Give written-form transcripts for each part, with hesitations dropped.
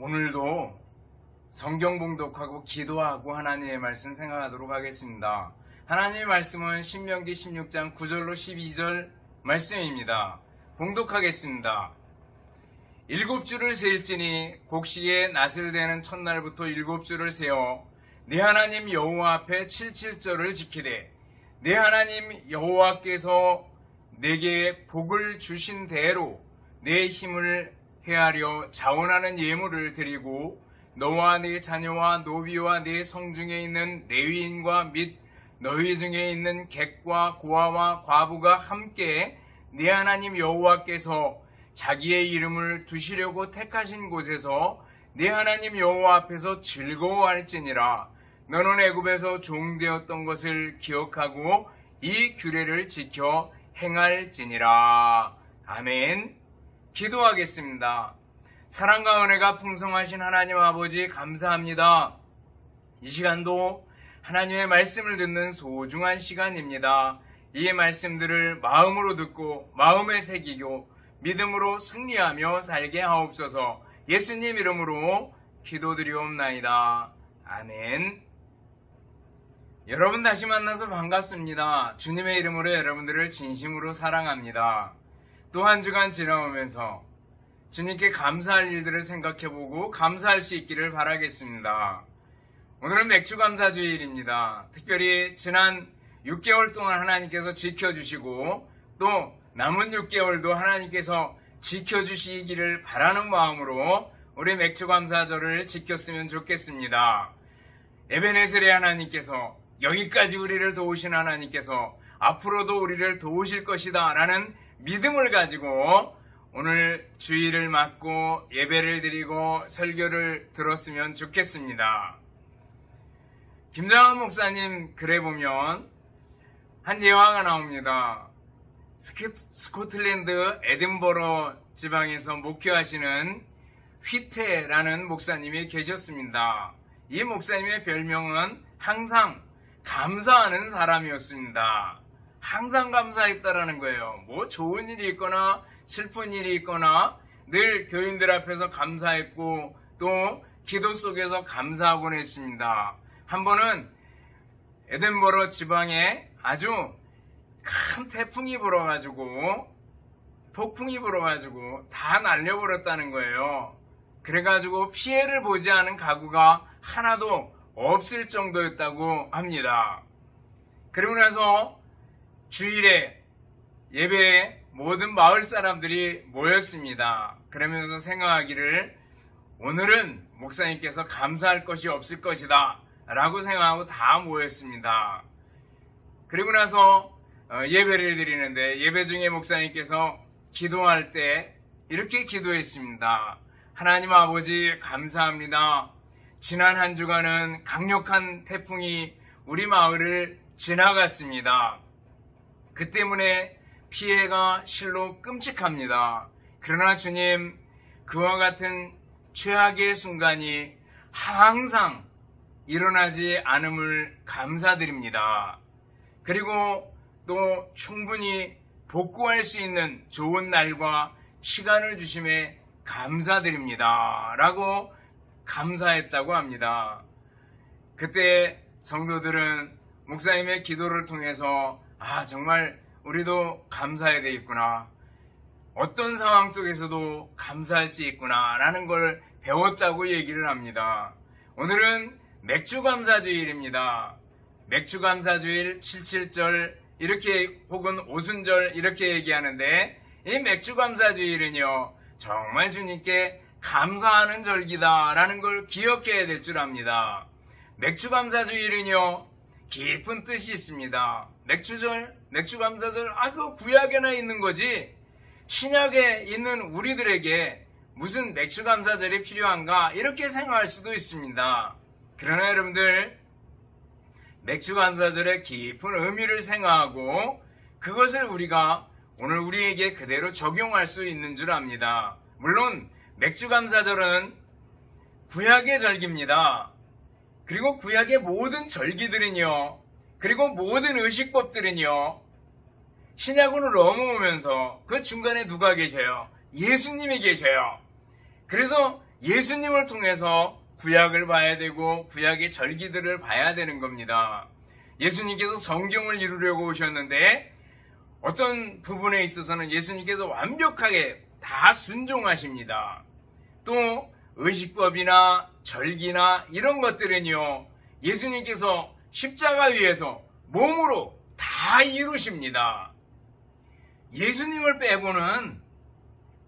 오늘도 성경 봉독하고 기도하고 하나님의 말씀 생각하도록 하겠습니다. 하나님의 말씀은 신명기 16장 9절로 12절 말씀입니다. 봉독하겠습니다. 7주를 셀지니 곡식에 낫을 대는 첫날부터 7주를 세어 네 하나님 여호와 앞에 77절을 지키되 네 하나님 여호와께서 내게 복을 주신 대로 내 힘을 헤아려 자원하는 예물을 드리고 너와 네 자녀와 노비와 네 성중에 있는 레위인과 및 너희 중에 있는 객과 고아와 과부가 함께 네 하나님 여호와께서 자기의 이름을 두시려고 택하신 곳에서 네 하나님 여호와 앞에서 즐거워할지니라. 너는 애굽에서 종되었던 것을 기억하고 이 규례를 지켜 행할지니라. 아멘. 기도하겠습니다. 사랑과 은혜가 풍성하신 하나님 아버지 감사합니다. 이 시간도 하나님의 말씀을 듣는 소중한 시간입니다. 이 말씀들을 마음으로 듣고 마음에 새기고 믿음으로 승리하며 살게 하옵소서. 예수님 이름으로 기도드리옵나이다. 아멘. 여러분 다시 만나서 반갑습니다. 주님의 이름으로 여러분들을 진심으로 사랑합니다. 또 한 주간 지나오면서 주님께 감사할 일들을 생각해보고 감사할 수 있기를 바라겠습니다. 오늘은 맥주감사주일입니다. 특별히 지난 6개월 동안 하나님께서 지켜주시고 또 남은 6개월도 하나님께서 지켜주시기를 바라는 마음으로 우리 맥주감사절을 지켰으면 좋겠습니다. 에베네셀의 하나님께서 여기까지 우리를 도우신 하나님께서 앞으로도 우리를 도우실 것이다 라는 믿음을 가지고 오늘 주일을 맞고 예배를 드리고 설교를 들었으면 좋겠습니다. 김장한 목사님 글에 보면 한 예화가 나옵니다. 스코틀랜드 에든버러 지방에서 목회하시는 휘테라는 목사님이 계셨습니다. 이 목사님의 별명은 항상 감사하는 사람이었습니다. 항상 감사했다라는 거예요. 뭐 좋은 일이 있거나 슬픈 일이 있거나 늘 교인들 앞에서 감사했고 또 기도 속에서 감사하곤 했습니다. 한 번은 에든버러 지방에 아주 큰 태풍이 불어가지고 폭풍이 불어가지고 다 날려버렸다는 거예요. 그래가지고 피해를 보지 않은 가구가 하나도 없을 정도였다고 합니다. 그리고 나서 주일에 예배에 모든 마을 사람들이 모였습니다. 그러면서 생각하기를 오늘은 목사님께서 감사할 것이 없을 것이다 라고 생각하고 다 모였습니다. 그리고 나서 예배를 드리는데 예배 중에 목사님께서 기도할 때 이렇게 기도했습니다. 하나님 아버지 감사합니다. 지난 한 주간은 강력한 태풍이 우리 마을을 지나갔습니다. 그 때문에 피해가 실로 끔찍합니다. 그러나 주님, 그와 같은 최악의 순간이 항상 일어나지 않음을 감사드립니다. 그리고 또 충분히 복구할 수 있는 좋은 날과 시간을 주심에 감사드립니다. 라고 감사했다고 합니다. 그때 성도들은 목사님의 기도를 통해서 정말 우리도 감사해야 되겠구나. 어떤 상황 속에서도 감사할 수 있구나 라는 걸 배웠다고 얘기를 합니다. 오늘은 맥주감사주일입니다. 맥주감사주일 77절 이렇게 혹은 오순절 이렇게 얘기하는데 이 맥주감사주일은요 정말 주님께 감사하는 절기다 라는 걸 기억해야 될 줄 압니다. 맥주감사주일은요 깊은 뜻이 있습니다. 맥주감사절, 그거 구약에나 있는 거지. 신약에 있는 우리들에게 무슨 맥주감사절이 필요한가? 이렇게 생각할 수도 있습니다. 그러나 여러분들, 맥주감사절의 깊은 의미를 생각하고 그것을 우리가 오늘 우리에게 그대로 적용할 수 있는 줄 압니다. 물론, 맥주감사절은 구약의 절기입니다. 그리고 구약의 모든 절기들은요, 그리고 모든 의식법들은요, 신약으로 넘어오면서 그 중간에 누가 계셔요? 예수님이 계셔요. 그래서 예수님을 통해서 구약을 봐야 되고 구약의 절기들을 봐야 되는 겁니다. 예수님께서 성경을 이루려고 오셨는데 어떤 부분에 있어서는 예수님께서 완벽하게 다 순종하십니다. 또 의식법이나 절기나 이런 것들은요, 예수님께서 십자가 위에서 몸으로 다 이루십니다. 예수님을 빼고는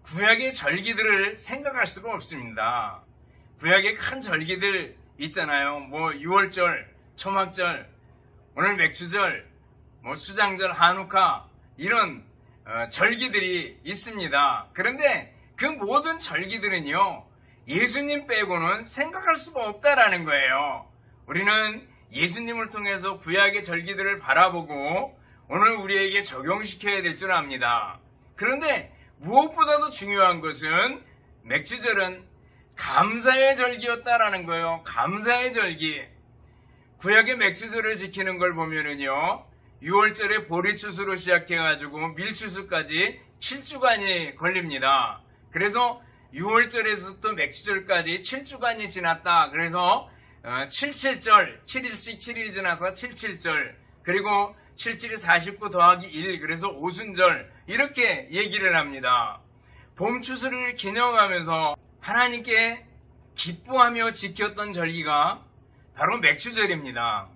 구약의 절기들을 생각할 수가 없습니다. 구약의 큰 절기들 있잖아요. 뭐 6월절, 초막절, 오늘 맥주절, 뭐 수장절, 한우카 이런 절기들이 있습니다. 그런데 그 모든 절기들은요, 예수님 빼고는 생각할 수가 없다라는 거예요. 우리는 예수님을 통해서 구약의 절기들을 바라보고 오늘 우리에게 적용시켜야 될 줄 압니다. 그런데 무엇보다도 중요한 것은 맥주절은 감사의 절기였다라는 거예요. 감사의 절기. 구약의 맥주절을 지키는 걸 보면은요, 6월절에 보리추수로 시작해가지고 밀추수까지 7주간이 걸립니다. 그래서 6월절에서 또 맥주절까지 7주간이 지났다. 그래서 77절, 7일씩 7일이 지나서 77절, 그리고 77이 49 더하기 1, 그래서 오순절, 이렇게 얘기를 합니다. 봄추수를 기념하면서 하나님께 기뻐하며 지켰던 절기가 바로 맥주절입니다.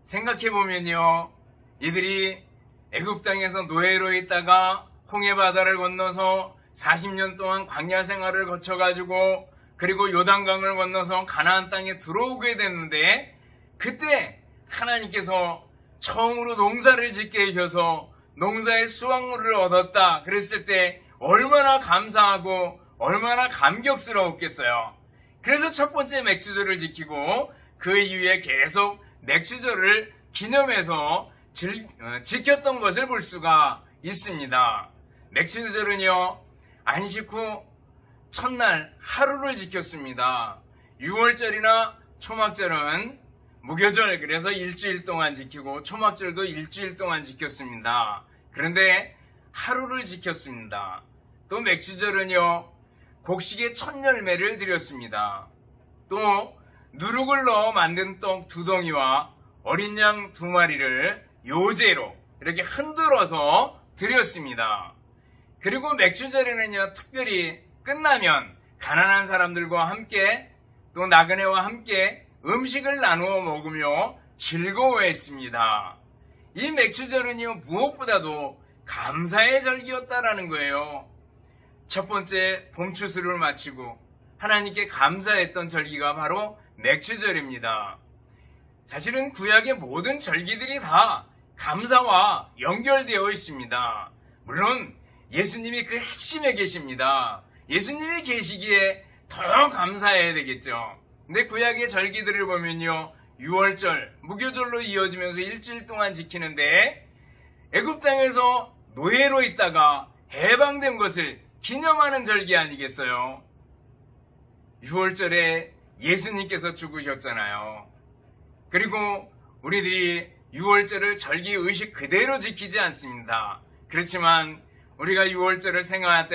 생각해보면요, 이들이 애굽 땅에서 노예로 있다가 홍해바다를 건너서 40년 동안 광야 생활을 거쳐가지고 그리고 요단강을 건너서 가나안 땅에 들어오게 됐는데, 그때 하나님께서 처음으로 농사를 짓게 해주셔서 농사의 수확물을 얻었다 그랬을 때 얼마나 감사하고 얼마나 감격스러웠겠어요. 그래서 첫 번째 맥주절을 지키고 그 이후에 계속 맥주절을 기념해서 지켰던 것을 볼 수가 있습니다. 맥주절은요, 안식 후 첫날 하루를 지켰습니다. 6월절이나 초막절은 무교절, 그래서 일주일 동안 지키고 초막절도 일주일 동안 지켰습니다. 그런데 하루를 지켰습니다. 또 맥주절은요, 곡식의 첫 열매를 드렸습니다. 또 누룩을 넣어 만든 떡 2덩이와 어린 양 2마리를 요제로 이렇게 흔들어서 드렸습니다. 그리고 맥주절에는요, 특별히 끝나면 가난한 사람들과 함께 또 나그네와 함께 음식을 나누어 먹으며 즐거워했습니다. 이 맥주절은요, 무엇보다도 감사의 절기였다라는 거예요. 첫 번째 봄추수를 마치고 하나님께 감사했던 절기가 바로 맥주절입니다. 사실은 구약의 모든 절기들이 다 감사와 연결되어 있습니다. 물론 예수님이 그 핵심에 계십니다. 예수님이 계시기에 더 감사해야 되겠죠. 근데 구약의 절기들을 보면요, 6월절, 무교절로 이어지면서 일주일 동안 지키는데 애굽 땅에서 노예로 있다가 해방된 것을 기념하는 절기 아니겠어요? 6월절에 예수님께서 죽으셨잖아요. 그리고 우리들이 6월절을 절기 의식 그대로 지키지 않습니다. 그렇지만 우리가 6월절을 생각할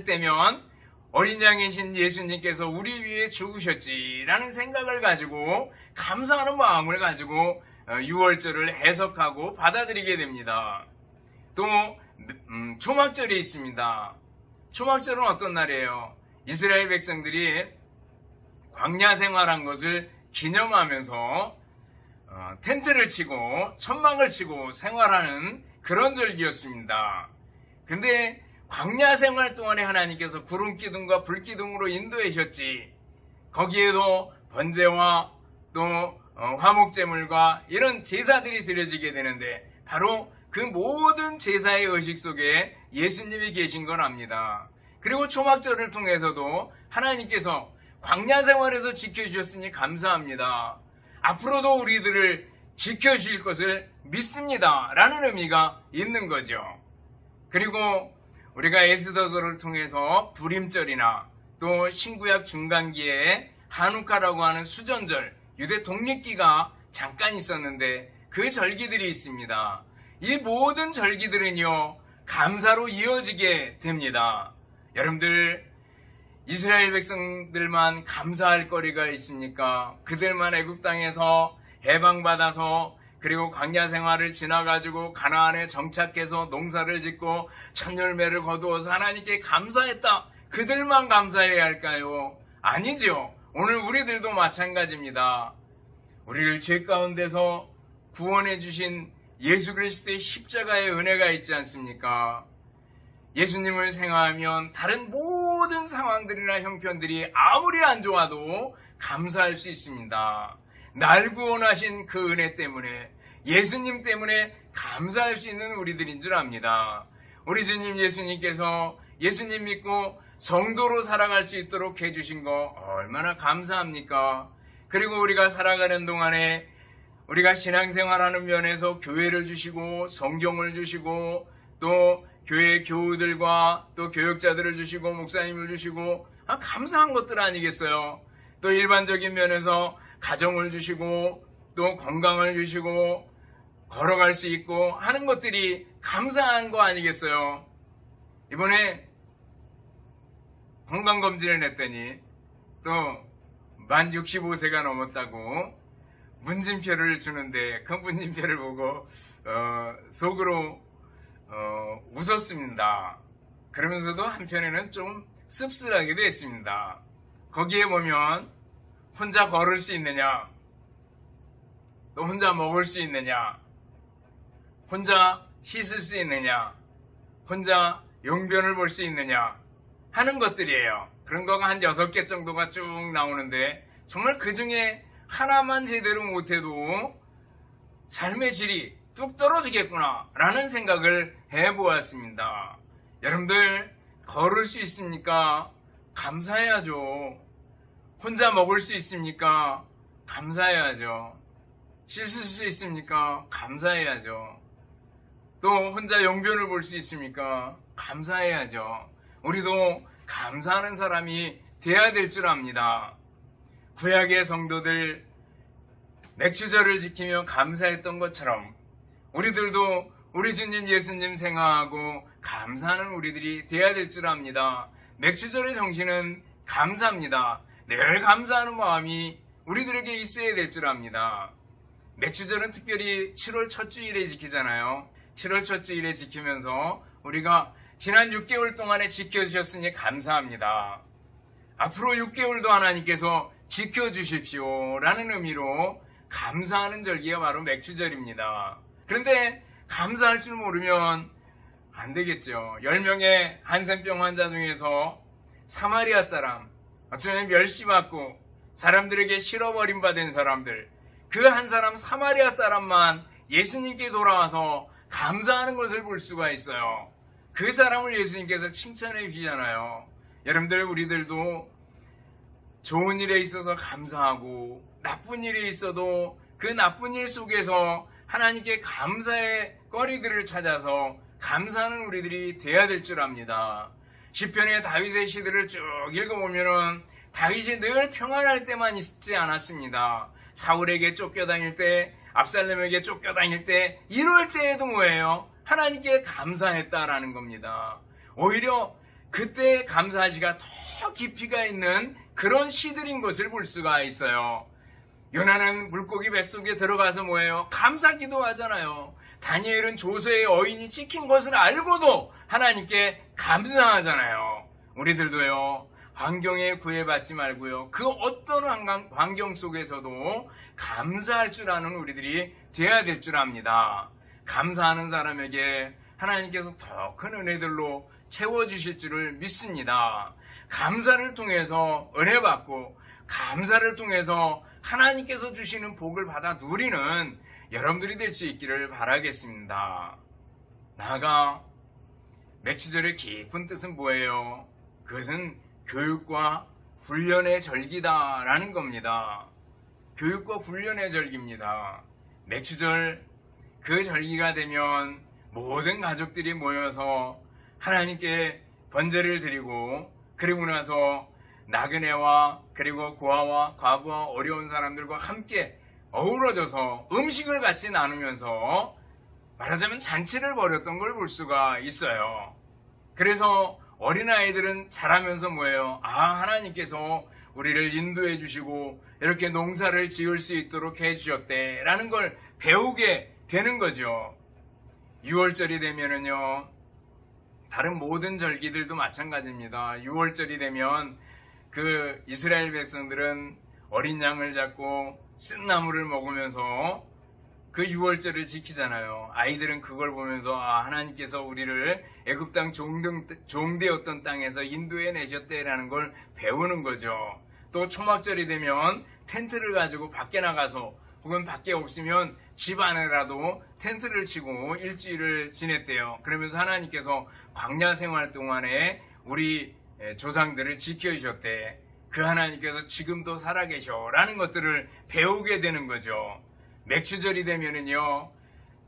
때면 어린 양이신 예수님께서 우리 위해 죽으셨지라는 생각을 가지고 감사하는 마음을 가지고 6월절을 해석하고 받아들이게 됩니다. 또 초막절이 있습니다. 초막절은 어떤 날이에요? 이스라엘 백성들이 광야 생활한 것을 기념하면서 텐트를 치고 천막을 치고 생활하는 그런 절기였습니다. 그런데 광야 생활 동안에 하나님께서 구름 기둥과 불 기둥으로 인도하셨지, 거기에도 번제와 또 화목제물과 이런 제사들이 드려지게 되는데 바로 그 모든 제사의 의식 속에 예수님이 계신 걸 압니다. 그리고 초막절을 통해서도 하나님께서 광야 생활에서 지켜주셨으니 감사합니다. 앞으로도 우리들을 지켜주실 것을 믿습니다. 라는 의미가 있는 거죠. 그리고 우리가 에스더서를 통해서 부림절이나 또 신구약 중간기에 한우카라고 하는 수전절, 유대 독립기가 잠깐 있었는데 그 절기들이 있습니다. 이 모든 절기들은요, 감사로 이어지게 됩니다. 여러분들, 이스라엘 백성들만 감사할 거리가 있습니까? 그들만 애굽 땅에서 해방받아서 그리고 광야 생활을 지나가지고 가나안에 정착해서 농사를 짓고 첫 열매를 거두어서 하나님께 감사했다. 그들만 감사해야 할까요? 아니지요. 오늘 우리들도 마찬가지입니다. 우리를 죄 가운데서 구원해 주신 예수 그리스도의 십자가의 은혜가 있지 않습니까? 예수님을 생각하면 다른 모든 상황들이나 형편들이 아무리 안 좋아도 감사할 수 있습니다. 날 구원하신 그 은혜 때문에, 예수님 때문에 감사할 수 있는 우리들인 줄 압니다. 우리 주님 예수님께서 예수님 믿고 성도로 살아갈 수 있도록 해주신 거 얼마나 감사합니까? 그리고 우리가 살아가는 동안에 우리가 신앙생활하는 면에서 교회를 주시고 성경을 주시고 또 교회 교우들과 또 교역자들을 주시고 목사님을 주시고 감사한 것들 아니겠어요? 또 일반적인 면에서 가정을 주시고 또 건강을 주시고 걸어갈 수 있고 하는 것들이 감사한 거 아니겠어요? 이번에 건강검진을 했더니 또 만 65세가 넘었다고 문진표를 주는데 그 문진표를 보고 속으로 웃었습니다. 그러면서도 한편에는 좀 씁쓸하기도 했습니다. 거기에 보면 혼자 걸을 수 있느냐, 또 혼자 먹을 수 있느냐, 혼자 씻을 수 있느냐, 혼자 용변을 볼 수 있느냐 하는 것들이에요. 그런 거가 한 6개 정도가 쭉 나오는데 정말 그 중에 하나만 제대로 못해도 삶의 질이 뚝 떨어지겠구나 라는 생각을 해보았습니다. 여러분들 걸을 수 있습니까? 감사해야죠. 혼자 먹을 수 있습니까? 감사해야죠. 씻을 수 있습니까? 감사해야죠. 또 혼자 용변을 볼 수 있습니까? 감사해야죠. 우리도 감사하는 사람이 돼야 될 줄 압니다. 구약의 성도들 맥주절을 지키며 감사했던 것처럼 우리들도 우리 주님 예수님 생각하고 감사하는 우리들이 돼야 될 줄 압니다. 맥주절의 정신은 감사입니다. 늘 감사하는 마음이 우리들에게 있어야 될 줄 압니다. 맥주절은 특별히 7월 첫 주일에 지키잖아요. 7월 첫 주일에 지키면서 우리가 지난 6개월 동안에 지켜주셨으니 감사합니다. 앞으로 6개월도 하나님께서 지켜주십시오 라는 의미로 감사하는 절기가 바로 맥주절입니다. 그런데 감사할 줄 모르면 안 되겠죠. 10명의 한센병 환자 중에서 사마리아 사람, 어쩌면 멸시받고 사람들에게 실어버림받은 사람들, 그 한 사람 사마리아 사람만 예수님께 돌아와서 감사하는 것을 볼 수가 있어요. 그 사람을 예수님께서 칭찬해 주시잖아요. 여러분들 우리들도 좋은 일에 있어서 감사하고 나쁜 일에 있어도 그 나쁜 일 속에서 하나님께 감사의 거리들을 찾아서 감사하는 우리들이 돼야 될 줄 압니다. 시편의 다윗의 시들을 쭉 읽어보면은 다윗이 늘 평안할 때만 있지 않았습니다. 사울에게 쫓겨다닐 때, 압살롬에게 쫓겨다닐 때, 이럴 때에도 뭐예요? 하나님께 감사했다라는 겁니다. 오히려 그때 감사시가 더 깊이가 있는 그런 시들인 것을 볼 수가 있어요. 요나는 물고기 뱃속에 들어가서 뭐예요? 감사 기도하잖아요. 다니엘은 조서의 어인이 찍힌 것을 알고도 하나님께 감사하잖아요. 우리들도요, 환경에 구애받지 말고요, 그 어떤 환경 속에서도 감사할 줄 아는 우리들이 돼야 될 줄 압니다. 감사하는 사람에게 하나님께서 더 큰 은혜들로 채워주실 줄을 믿습니다. 감사를 통해서 은혜 받고 감사를 통해서 하나님께서 주시는 복을 받아 누리는 여러분들이 될 수 있기를 바라겠습니다. 나아가 맥주절의 깊은 뜻은 뭐예요? 그것은 교육과 훈련의 절기다라는 겁니다. 교육과 훈련의 절기입니다. 맥주절 그 절기가 되면 모든 가족들이 모여서 하나님께 번제를 드리고 그리고 나서 나그네와 그리고 고아와 과부와 어려운 사람들과 함께 어우러져서 음식을 같이 나누면서 말하자면 잔치를 벌였던 걸 볼 수가 있어요. 그래서 어린아이들은 자라면서 뭐예요? 하나님께서 우리를 인도해 주시고 이렇게 농사를 지을 수 있도록 해 주셨대라는 걸 배우게 되는 거죠. 6월절이 되면은요, 다른 모든 절기들도 마찬가지입니다. 6월절이 되면 그 이스라엘 백성들은 어린 양을 잡고 쓴나물을 먹으면서 그 6월절을 지키잖아요. 아이들은 그걸 보면서 하나님께서 우리를 애굽 땅 종되었던 땅에서 인도해 내셨대라는 걸 배우는 거죠. 또 초막절이 되면 텐트를 가지고 밖에 나가서 혹은 밖에 없으면 집 안에라도 텐트를 치고 일주일을 지냈대요. 그러면서 하나님께서 광야 생활 동안에 우리 조상들을 지켜주셨대. 그 하나님께서 지금도 살아계셔 라는 것들을 배우게 되는 거죠. 맥주절이 되면은요,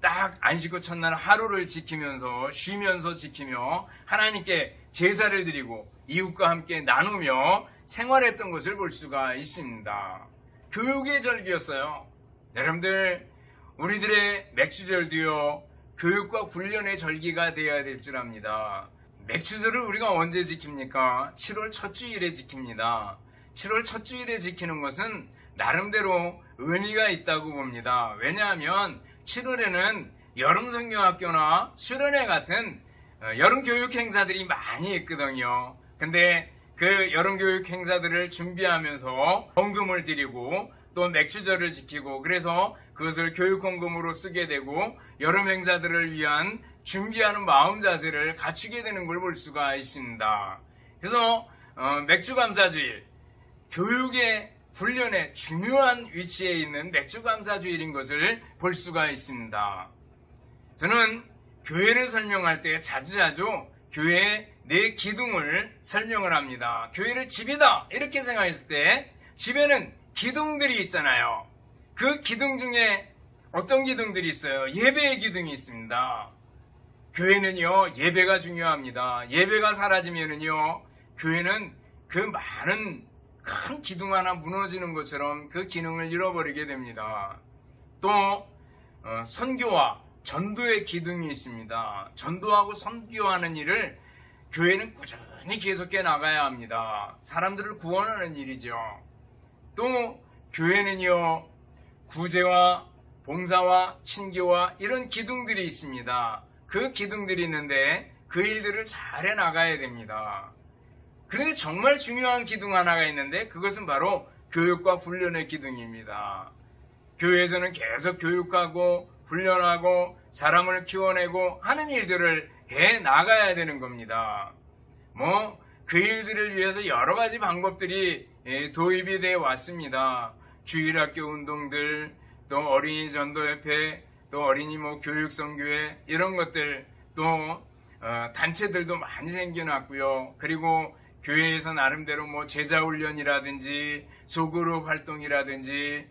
딱 안식구 첫날 하루를 지키면서 쉬면서 지키며 하나님께 제사를 드리고 이웃과 함께 나누며 생활했던 것을 볼 수가 있습니다. 교육의 절기였어요. 여러분들, 우리들의 맥주절도요, 교육과 훈련의 절기가 되어야 될 줄 압니다. 맥주절을 우리가 언제 지킵니까? 7월 첫 주일에 지킵니다. 7월 첫 주일에 지키는 것은 나름대로 의미가 있다고 봅니다. 왜냐하면 7월에는 여름성경학교나 수련회 같은 여름교육 행사들이 많이 있거든요. 근데 그 여름교육 행사들을 준비하면서 헌금을 드리고 또 맥주절을 지키고 그래서 그것을 교육헌금으로 쓰게 되고 여름 행사들을 위한 준비하는 마음 자세를 갖추게 되는 걸 볼 수가 있습니다. 그래서 맥주감사주일, 교육의 훈련의 중요한 위치에 있는 맥주감사주일인 것을 볼 수가 있습니다. 저는 교회를 설명할 때 자주자주 교회의 네 기둥을 설명을 합니다. 교회를 집이다 이렇게 생각했을 때 집에는 기둥들이 있잖아요. 그 기둥 중에 어떤 기둥들이 있어요? 예배의 기둥이 있습니다. 교회는요, 예배가 중요합니다. 예배가 사라지면은요, 교회는 그 많은 큰 기둥 하나 무너지는 것처럼 그 기능을 잃어버리게 됩니다. 또 선교와 전도의 기둥이 있습니다. 전도하고 선교하는 일을 교회는 꾸준히 계속해 나가야 합니다. 사람들을 구원하는 일이죠. 또 교회는요, 구제와 봉사와 친교와 이런 기둥들이 있습니다. 그 기둥들이 있는데 그 일들을 잘 해나가야 됩니다. 그런데 정말 중요한 기둥 하나가 있는데 그것은 바로 교육과 훈련의 기둥입니다. 교회에서는 계속 교육하고 훈련하고 사람을 키워내고 하는 일들을 해나가야 되는 겁니다. 그 일들을 위해서 여러 가지 방법들이 도입이 되어 왔습니다. 주일학교 운동들, 또 어린이 전도협회, 또 어린이 교육선교회 이런 것들, 또 단체들도 많이 생겨났고요. 그리고 교회에서 나름대로 제자훈련이라든지 소그룹 활동이라든지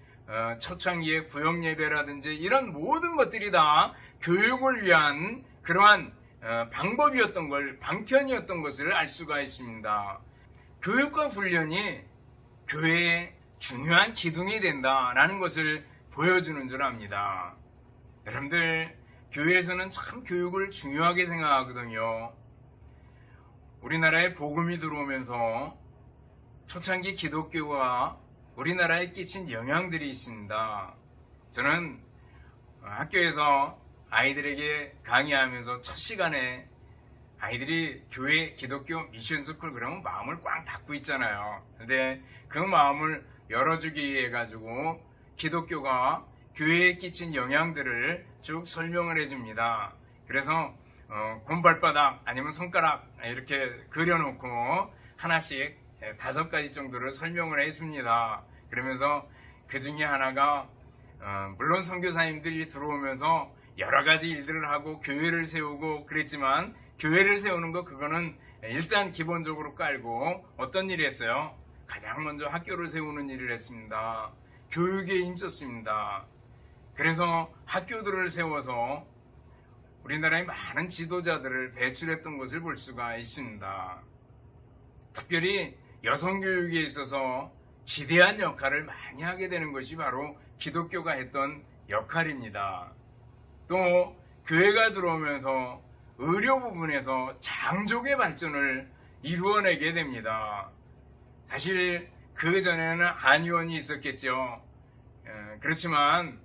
초창기의 구역예배라든지 이런 모든 것들이 다 교육을 위한 그러한 방법이었던 걸, 방편이었던 것을 알 수가 있습니다. 교육과 훈련이 교회의 중요한 기둥이 된다라는 것을 보여주는 줄 압니다. 여러분들, 교회에서는 참 교육을 중요하게 생각하거든요. 우리나라에 복음이 들어오면서 초창기 기독교가 우리나라에 끼친 영향들이 있습니다. 저는 학교에서 아이들에게 강의하면서 첫 시간에 아이들이 교회 기독교 미션스쿨 그러면 마음을 꽉 닫고 있잖아요. 근데 그 마음을 열어주기 위해 가지고 기독교가 교회에 끼친 영향들을 쭉 설명을 해줍니다. 그래서 곰발바닥 아니면 손가락 이렇게 그려놓고 하나씩 5가지 정도를 설명을 해줍니다. 그러면서 그 중에 하나가 물론 선교사님들이 들어오면서 여러 가지 일들을 하고 교회를 세우고 그랬지만 교회를 세우는 거 그거는 일단 기본적으로 깔고 어떤 일을 했어요? 가장 먼저 학교를 세우는 일을 했습니다. 교육에 힘썼습니다. 그래서 학교들을 세워서 우리나라의 많은 지도자들을 배출했던 것을 볼 수가 있습니다. 특별히 여성교육에 있어서 지대한 역할을 많이 하게 되는 것이 바로 기독교가 했던 역할입니다. 또 교회가 들어오면서 의료 부분에서 장족의 발전을 이루어내게 됩니다. 사실 그 전에는 한의원이 있었겠죠. 그렇지만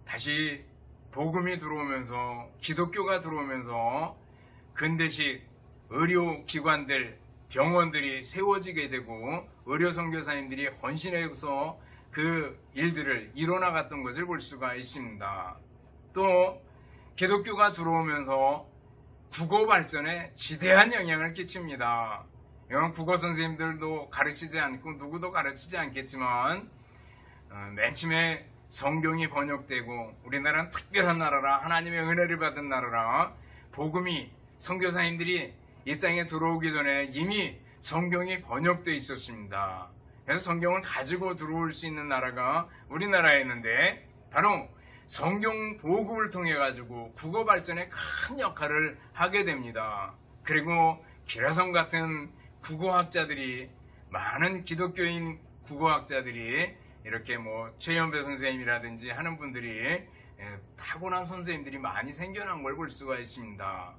다시 복음이 들어오면서, 기독교가 들어오면서 근대식 의료기관들, 병원들이 세워지게 되고 의료 선교사님들이 헌신해서 그 일들을 이뤄나갔던 것을 볼 수가 있습니다. 또 기독교가 들어오면서 국어 발전에 지대한 영향을 끼칩니다. 이건 국어 선생님들도 가르치지 않고 누구도 가르치지 않겠지만 맨 처음에 성경이 번역되고 우리나라는 특별한 나라라, 하나님의 은혜를 받은 나라라, 복음이 선교사님들이 이 땅에 들어오기 전에 이미 성경이 번역되어 있었습니다. 그래서 성경을 가지고 들어올 수 있는 나라가 우리나라였는데 바로 성경 보급을 통해 가지고 국어 발전에 큰 역할을 하게 됩니다. 그리고 기라성 같은 국어학자들이, 많은 기독교인 국어학자들이 이렇게 최연배 선생님이라든지 하는 분들이 타고난 선생님들이 많이 생겨난 걸 볼 수가 있습니다.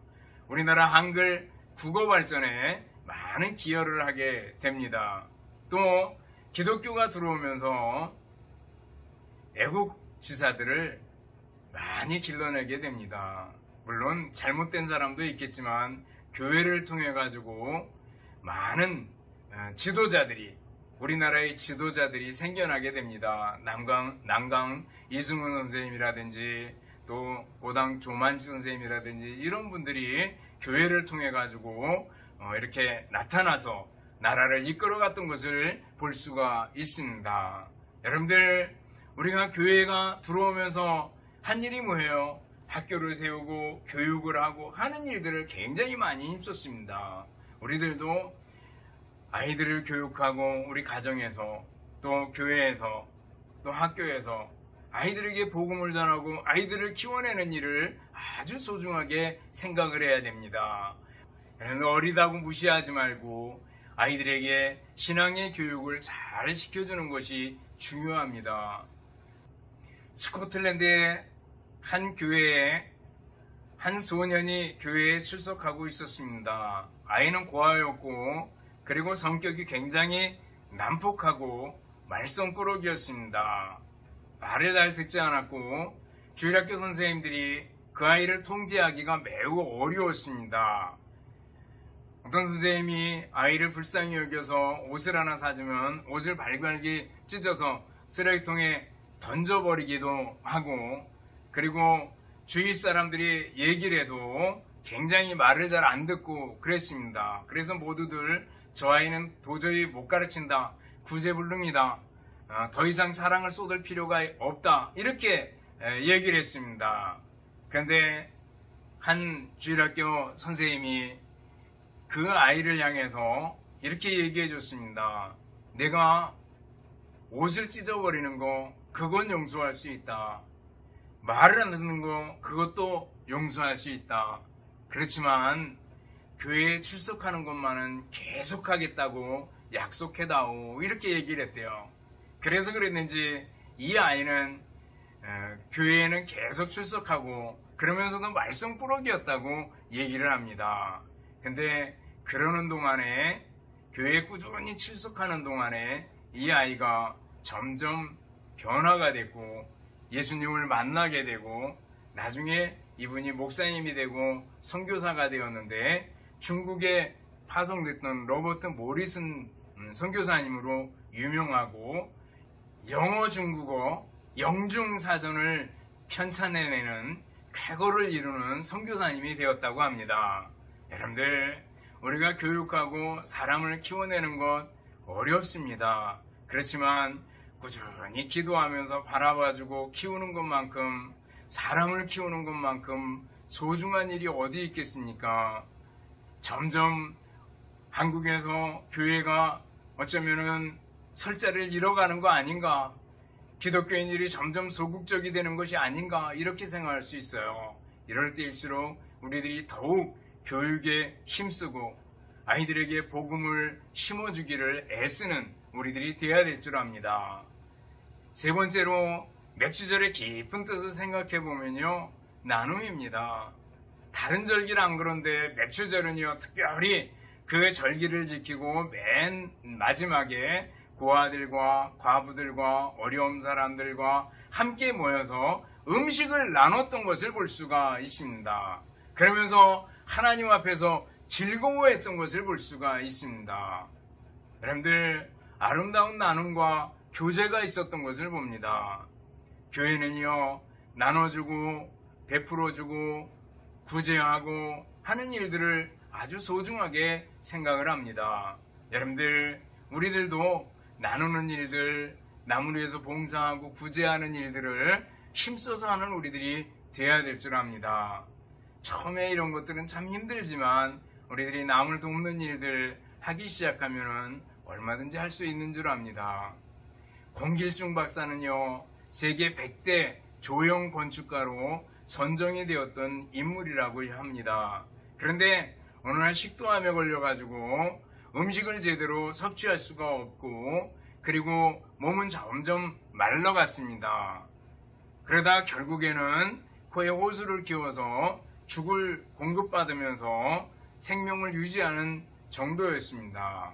우리나라 한글 국어 발전에 많은 기여를 하게 됩니다. 또 기독교가 들어오면서 애국 지사들을 많이 길러내게 됩니다. 물론 잘못된 사람도 있겠지만 교회를 통해 가지고 많은 지도자들이, 우리나라의 지도자들이 생겨나게 됩니다. 남강 이승훈 선생님이라든지 또 오당 조만시 선생님이라든지 이런 분들이 교회를 통해 가지고 이렇게 나타나서 나라를 이끌어갔던 것을 볼 수가 있습니다. 여러분들, 우리가 교회가 들어오면서 한 일이 뭐예요? 학교를 세우고 교육을 하고 하는 일들을 굉장히 많이 힘썼습니다. 우리들도 아이들을 교육하고 우리 가정에서 또 교회에서 또 학교에서 아이들에게 복음을 전하고 아이들을 키워내는 일을 아주 소중하게 생각을 해야 됩니다. 어리다고 무시하지 말고 아이들에게 신앙의 교육을 잘 시켜주는 것이 중요합니다. 스코틀랜드의 한 교회에 한 소년이 교회에 출석하고 있었습니다. 아이는 고아였고 그리고 성격이 굉장히 난폭하고 말썽꾸러기였습니다. 말을 잘 듣지 않았고 주일학교 선생님들이 그 아이를 통제하기가 매우 어려웠습니다. 어떤 선생님이 아이를 불쌍히 여겨서 옷을 하나 사주면 옷을 발갈기 찢어서 쓰레기통에 던져버리기도 하고, 그리고 주위 사람들이 얘기를 해도 굉장히 말을 잘 안 듣고 그랬습니다. 그래서 모두들 저 아이는 도저히 못 가르친다, 구제불능이다, 더 이상 사랑을 쏟을 필요가 없다, 이렇게 얘기를 했습니다. 그런데 한 주일학교 선생님이 그 아이를 향해서 이렇게 얘기해 줬습니다. 내가 옷을 찢어버리는 거, 그건 용서할 수 있다. 말을 안 듣는 거, 그것도 용서할 수 있다. 그렇지만 교회에 출석하는 것만은 계속하겠다고 약속해다오, 이렇게 얘기를 했대요. 그래서 그랬는지 이 아이는 교회에는 계속 출석하고 그러면서도 말썽꾸러기였다고 얘기를 합니다. 근데 그러는 동안에, 교회에 꾸준히 출석하는 동안에 이 아이가 점점 변화가 됐고 예수님을 만나게 되고 나중에 이분이 목사님이 되고 선교사가 되었는데, 중국에 파송됐던 로버트 모리슨 선교사님으로 유명하고 영어 중국어 영중사전을 편찬해내는 쾌거를 이루는 선교사님이 되었다고 합니다. 여러분들, 우리가 교육하고 사람을 키워내는 것 어렵습니다. 그렇지만 꾸준히 기도하면서 바라봐주고 키우는 것만큼, 사람을 키우는 것만큼 소중한 일이 어디 있겠습니까? 점점 한국에서 교회가 어쩌면은 설자를 잃어가는 거 아닌가? 기독교인들이 점점 소극적이 되는 것이 아닌가? 이렇게 생각할 수 있어요. 이럴 때일수록 우리들이 더욱 교육에 힘쓰고 아이들에게 복음을 심어주기를 애쓰는 우리들이 되어야 될 줄 압니다. 세 번째로 맥주절의 깊은 뜻을 생각해 보면요, 나눔입니다. 다른 절기는 안 그런데 맥추절은요 특별히 그 절기를 지키고 맨 마지막에 고아들과 과부들과 어려운 사람들과 함께 모여서 음식을 나눴던 것을 볼 수가 있습니다. 그러면서 하나님 앞에서 즐거워했던 것을 볼 수가 있습니다. 여러분들, 아름다운 나눔과 교제가 있었던 것을 봅니다. 교회는요 나눠주고 베풀어주고 구제하고 하는 일들을 아주 소중하게 생각을 합니다. 여러분들, 우리들도 나누는 일들, 남을 위해서 봉사하고 구제하는 일들을 힘써서 하는 우리들이 되어야 될 줄 압니다. 처음에 이런 것들은 참 힘들지만 우리들이 남을 돕는 일들 하기 시작하면 얼마든지 할 수 있는 줄 압니다. 공길중 박사는요 세계 100대 조형 건축가로 선정이 되었던 인물이라고 합니다. 그런데 어느 날 식도암에 걸려가지고 음식을 제대로 섭취할 수가 없고 그리고 몸은 점점 말라갔습니다. 그러다 결국에는 코에 호수를 끼워서 죽을 공급받으면서 생명을 유지하는 정도였습니다.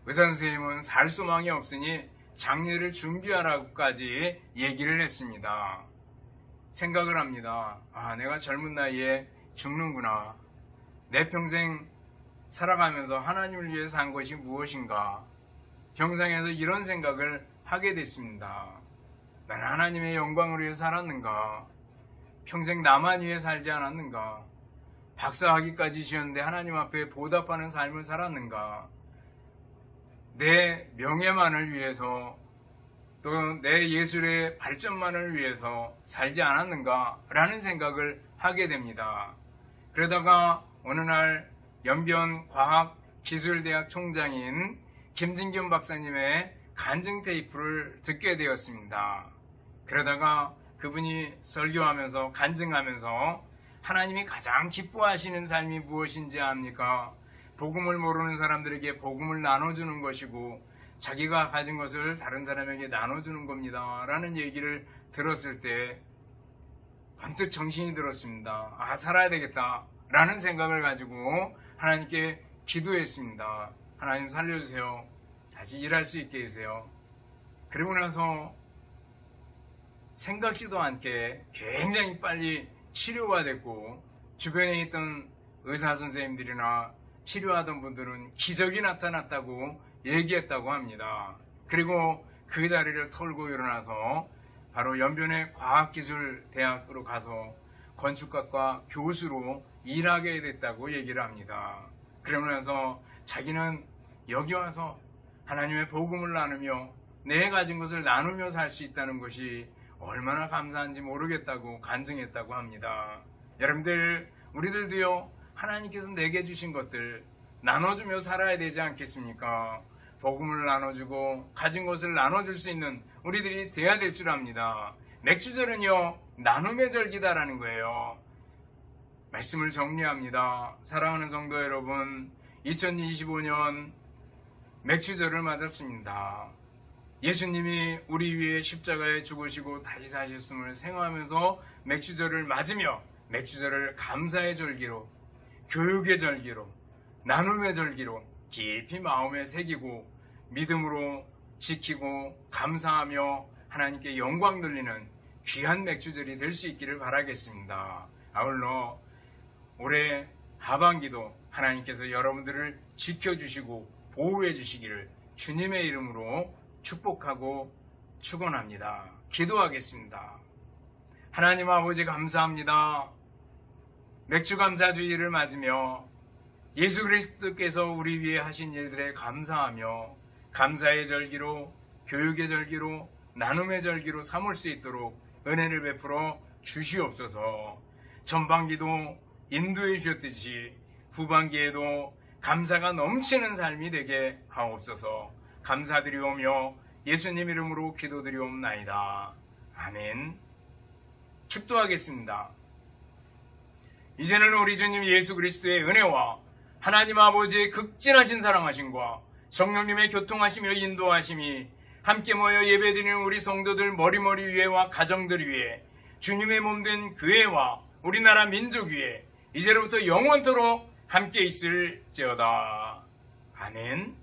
의사 선생님은 살 소망이 없으니 장례를 준비하라고까지 얘기를 했습니다. 생각을 합니다. 내가 젊은 나이에 죽는구나. 내 평생 살아가면서 하나님을 위해 산 것이 무엇인가? 병상에서 이런 생각을 하게 됐습니다. 나는 하나님의 영광을 위해 살았는가? 평생 나만 위해 살지 않았는가? 박사학위까지 지었는데 하나님 앞에 보답하는 삶을 살았는가? 내 명예만을 위해서 또 내 예술의 발전만을 위해서 살지 않았는가? 라는 생각을 하게 됩니다. 그러다가 어느 날 연변과학기술대학 총장인 김진겸 박사님의 간증 테이프를 듣게 되었습니다. 그러다가 그분이 설교하면서 간증하면서 하나님이 가장 기뻐하시는 삶이 무엇인지 압니까? 복음을 모르는 사람들에게 복음을 나눠주는 것이고 자기가 가진 것을 다른 사람에게 나눠주는 겁니다. 라는 얘기를 들었을 때 번뜩 정신이 들었습니다. 살아야 되겠다. 라는 생각을 가지고 하나님께 기도했습니다. 하나님 살려주세요. 다시 일할 수 있게 해주세요. 그리고 나서 생각지도 않게 굉장히 빨리 치료가 됐고 주변에 있던 의사 선생님들이나 치료하던 분들은 기적이 나타났다고 얘기했다고 합니다. 그리고 그 자리를 털고 일어나서 바로 연변의 과학기술대학으로 가서 건축학과 교수로 일하게 됐다고 얘기를 합니다. 그러면서 자기는 여기 와서 하나님의 복음을 나누며 내 가진 것을 나누며 살 수 있다는 것이 얼마나 감사한지 모르겠다고 간증했다고 합니다. 여러분들, 우리들도요 하나님께서 내게 주신 것들 나눠주며 살아야 되지 않겠습니까? 복음을 나눠주고 가진 것을 나눠줄 수 있는 우리들이 돼야 될 줄 압니다. 맥주절은요 나눔의 절기다라는 거예요. 말씀을 정리합니다. 사랑하는 성도 여러분, 2025년 맥주절을 맞았습니다. 예수님이 우리 위해 십자가에 죽으시고 다시 사셨음을 생각하면서 맥주절을 맞으며 맥주절을 감사의 절기로, 교육의 절기로, 나눔의 절기로 깊이 마음에 새기고 믿음으로 지키고 감사하며 하나님께 영광 돌리는 귀한 맥주절이 될 수 있기를 바라겠습니다. 아울러 올해 하반기도 하나님께서 여러분들을 지켜주시고 보호해 주시기를 주님의 이름으로 축복하고 축원합니다. 기도하겠습니다. 하나님 아버지 감사합니다. 맥주감사주의를 맞으며 예수 그리스도께서 우리 위해 하신 일들에 감사하며 감사의 절기로, 교육의 절기로, 나눔의 절기로 삼을 수 있도록 은혜를 베풀어 주시옵소서. 전반기도 인도해 주셨듯이 후반기에도 감사가 넘치는 삶이 되게 하옵소서. 감사드리오며 예수님 이름으로 기도드리옵나이다. 아멘. 축도하겠습니다. 이제는 우리 주님 예수 그리스도의 은혜와 하나님 아버지의 극진하신 사랑하심과 성령님의 교통하시며 인도하심이 함께 모여 예배드리는 우리 성도들 머리머리 위에와 가정들 위에 주님의 몸된 교회와 우리나라 민족 위에 이제로부터 영원토록 함께 있을지어다. 아멘.